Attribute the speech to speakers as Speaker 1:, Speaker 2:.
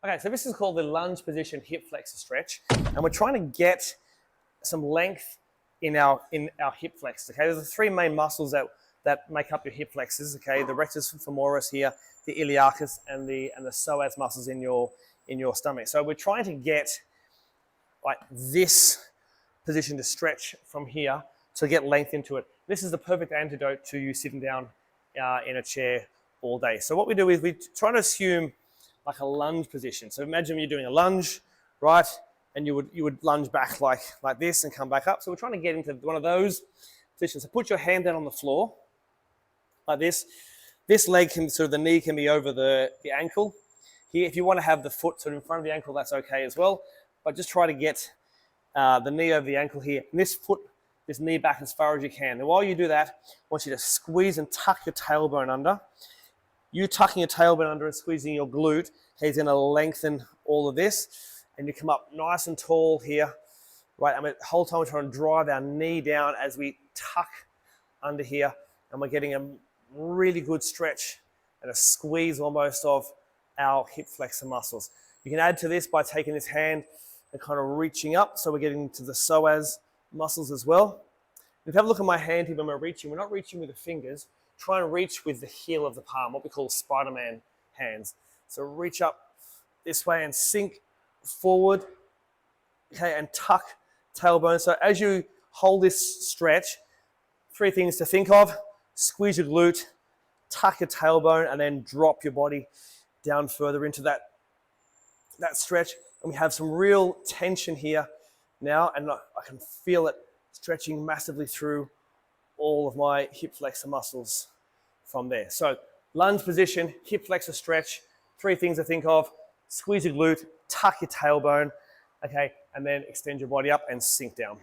Speaker 1: Okay, so this is called the lunge position hip flexor stretch, and we're trying to get some length in our hip flexors. Okay, there's the three main muscles that make up your hip flexors. Okay, the rectus femoris here, the iliacus, and the psoas muscles in your stomach. So we're trying to get like this position to stretch from here to get length into it. This is the perfect antidote to you sitting down in a chair all day. So what we do is we try to assume like a lunge position. So imagine you're doing a lunge, right? And you would lunge back like this and come back up. So we're trying to get into one of those positions. So put your hand down on the floor like this. This leg can, sort of the knee can be over the ankle. Here, if you want to have the foot sort of in front of the ankle, that's okay as well. But just try to get the knee over the ankle here. And this knee back as far as you can. And while you do that, I want you to squeeze and tuck your tailbone under. You tucking your tailbone under and squeezing your glute is going to lengthen all of this. And you come up nice and tall here, right? I mean, the whole time we're trying to drive our knee down as we tuck under here. And we're getting a really good stretch and a squeeze almost of our hip flexor muscles. You can add to this by taking this hand and kind of reaching up. So we're getting into the psoas muscles as well. If you have a look at my hand here when we're reaching, we're not reaching with the fingers. Try and reach with the heel of the palm, what we call Spider-Man hands. So reach up this way and sink forward, okay, and tuck tailbone. So as you hold this stretch, three things to think of: squeeze your glute, tuck your tailbone, and then drop your body down further into that stretch. And we have some real tension here now, and I can feel it stretching massively through all of my hip flexor muscles from there. So lunge position, hip flexor stretch, three things to think of: squeeze your glute, tuck your tailbone, okay, and then extend your body up and sink down.